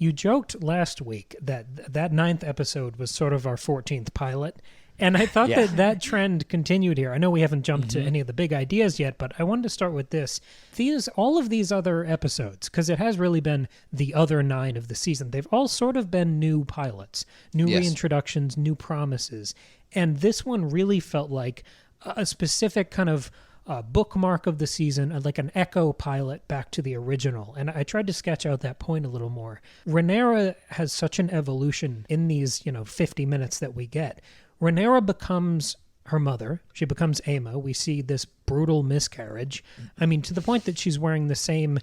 You joked last week that ninth episode was sort of our 14th pilot. And I thought that trend continued here. I know we haven't jumped to any of the big ideas yet, but I wanted to start with this. All of these other episodes, because it has really been the other 9 of the season, they've all sort of been new pilots, new reintroductions, new promises. And this one really felt like a specific kind of bookmark of the season, like an echo pilot back to the original. And I tried to sketch out that point a little more. Rhaenyra has such an evolution in these, 50 minutes that we get. Rhaenyra becomes her mother. She becomes Aemma. We see this brutal miscarriage. I mean, to the point that she's wearing the same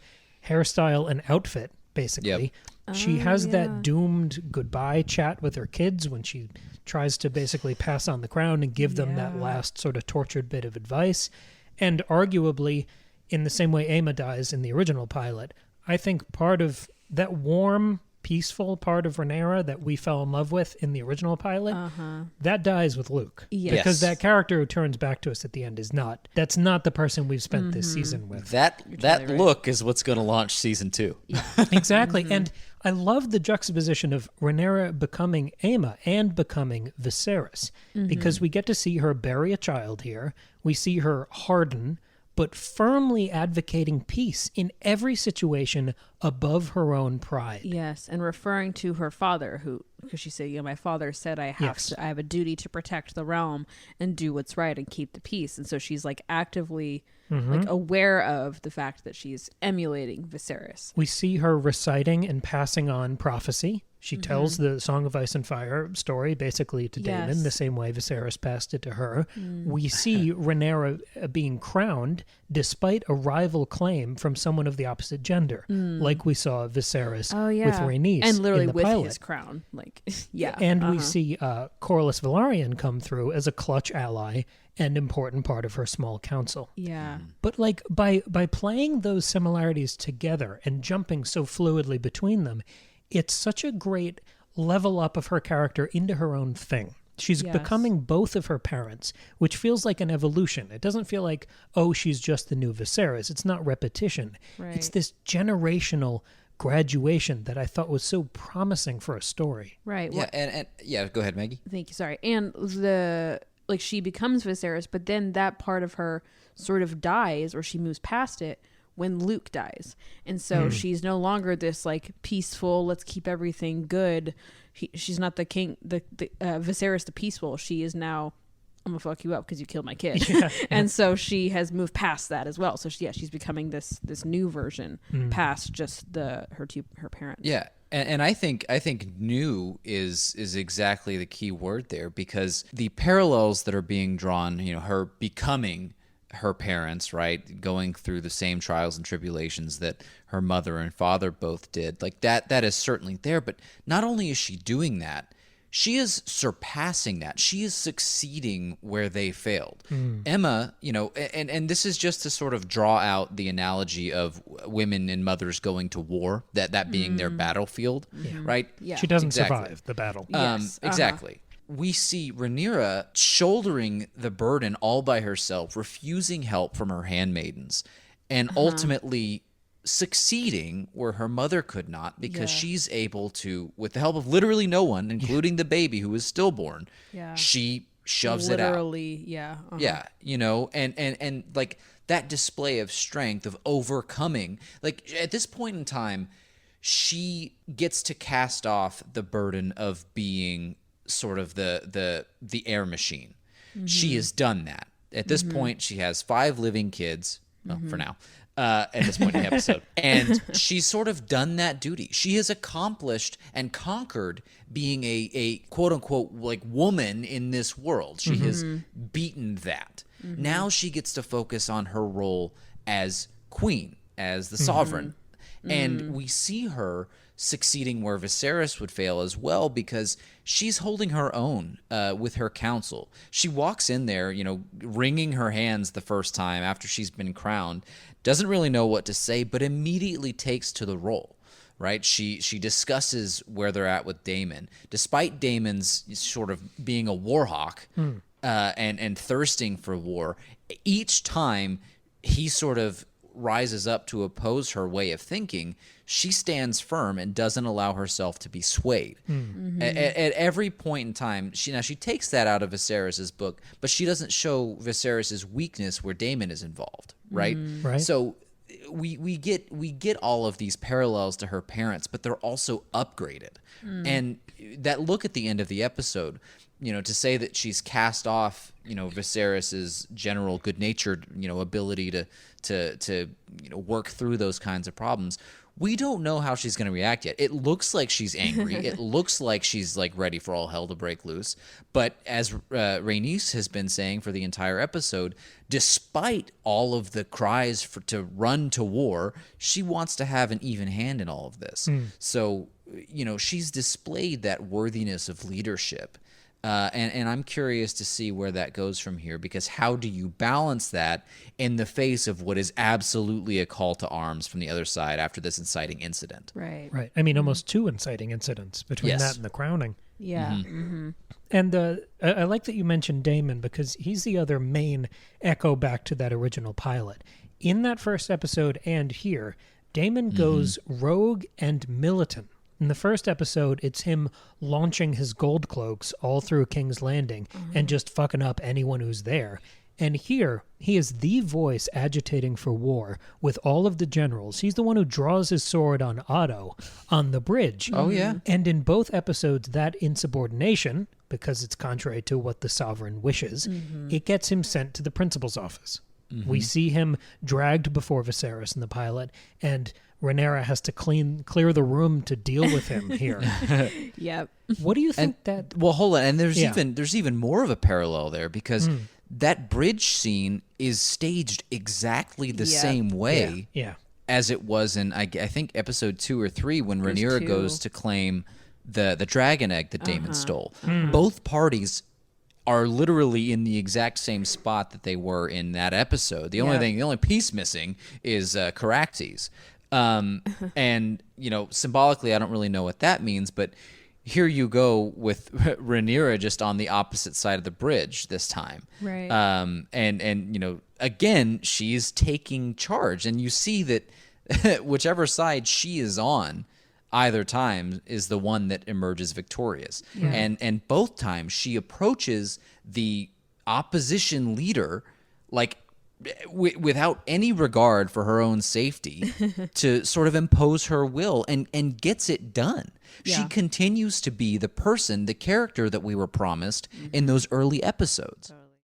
hairstyle and outfit, basically. Yep. She has that doomed goodbye chat with her kids when she tries to basically pass on the crown and give them that last sort of tortured bit of advice. And arguably, in the same way Aemma dies in the original pilot, I think part of that warm, peaceful part of Rhaenyra that we fell in love with in the original pilot, that dies with Luke. Yes. Because that character who turns back to us at the end that's not the person we've spent this season with. That look is what's going to launch season 2. Yeah. Exactly. And I love the juxtaposition of Rhaenyra becoming Aemma and becoming Viserys, because we get to see her bury a child here. We see her harden, but firmly advocating peace in every situation above her own pride. Yes, and referring to her father, because she said, my father said I have a duty to protect the realm and do what's right and keep the peace. And so she's like actively aware of the fact that she's emulating Viserys. We see her reciting and passing on prophecy. She tells the Song of Ice and Fire story basically to Daemon, the same way Viserys passed it to her. We see Rhaenyra being crowned despite a rival claim from someone of the opposite gender, like we saw Viserys with Rhaenys and literally in the with pilot. his crown. And we see Corlys Velaryon come through as a clutch ally and important part of her small council. Yeah. But like by playing those similarities together and jumping so fluidly between them, it's such a great level up of her character into her own thing. She's becoming both of her parents, which feels like an evolution. It doesn't feel like, she's just the new Viserys. It's not repetition. Right. It's this generational graduation that I thought was so promising for a story. Right. Yeah, and go ahead, Maggie. Thank you. Sorry. And she becomes Viserys, but then that part of her sort of dies, or she moves past it when Luke dies. And so she's no longer this peaceful, let's keep everything good. She's not the king, the Viserys the peaceful. She is now, I'm gonna fuck you up because you killed my kid. And so she has moved past that as well. So she's becoming this new version past just her parents. Yeah. And I think new is exactly the key word there, because the parallels that are being drawn, her becoming her parents, right, going through the same trials and tribulations that her mother and father both did, that is certainly there. But not only is she doing that, she is surpassing that. She is succeeding where they failed. Aemma, and this is just to sort of draw out the analogy of women and mothers going to war, that being their battlefield, right? Yeah. She doesn't survive the battle. Yes. Exactly. We see Rhaenyra shouldering the burden all by herself, refusing help from her handmaidens, and ultimately succeeding where her mother could not, because she's able to, with the help of literally no one, including the baby who is stillborn, she shoves it out. Literally, yeah. Yeah, and that display of strength, of overcoming, at this point in time, she gets to cast off the burden of being sort of the air machine. She has done that. At this point, she has 5 living kids, for now, at this point in the episode. And she's sort of done that duty. She has accomplished and conquered being a quote-unquote woman in this world. She has beaten that. Now she gets to focus on her role as queen, as the sovereign. And we see her succeeding where Viserys would fail as well, because she's holding her own with her council. She walks in there, wringing her hands the first time after she's been crowned, doesn't really know what to say, but immediately takes to the role. Right? She discusses where they're at with Daemon, despite Daemon's sort of being a war hawk and thirsting for war. Each time he sort of rises up to oppose her way of thinking, she stands firm and doesn't allow herself to be swayed. At every point in time, she takes that out of Viserys's book, but she doesn't show Viserys's weakness where Daemon is involved, right? Right. So we get all of these parallels to her parents, but they're also upgraded. And that look at the end of the episode, to say that she's cast off, Viserys's general good-natured, ability to work through those kinds of problems. We don't know how she's going to react yet. It looks like she's angry. It looks like she's ready for all hell to break loose. But as Rhaenys has been saying for the entire episode, despite all of the cries to run to war, she wants to have an even hand in all of this. So, she's displayed that worthiness of leadership. And I'm curious to see where that goes from here, because how do you balance that in the face of what is absolutely a call to arms from the other side after this inciting incident? Right. Right. I mean, almost 2 inciting incidents between that and the crowning. Yeah. And I like that you mentioned Daemon, because he's the other main echo back to that original pilot. In that first episode and here, Daemon goes rogue and militant. In the first episode, it's him launching his gold cloaks all through King's Landing and just fucking up anyone who's there. And here, he is the voice agitating for war with all of the generals. He's the one who draws his sword on Otto on the bridge. Oh, yeah. And in both episodes, that insubordination, because it's contrary to what the sovereign wishes, it gets him sent to the principal's office. We see him dragged before Viserys in the pilot, and Rhaenyra has to clear the room to deal with him here. Yep. What do you think that... Well, hold on. And there's even more of a parallel there, because that bridge scene is staged exactly the same way as it was in, I think, episode 2 or 3, when Rhaenyra goes to claim the dragon egg that Daemon stole. Both parties are literally in the exact same spot that they were in that episode. The only piece missing is Caraxes. And, symbolically, I don't really know what that means, but here you go with Rhaenyra just on the opposite side of the bridge this time. Right. And again, she's taking charge, and you see that whichever side she is on, either time is the one that emerges victorious. And both times she approaches the opposition leader without any regard for her own safety to sort of impose her will and gets it done. She continues to be the character that we were promised in those early episodes.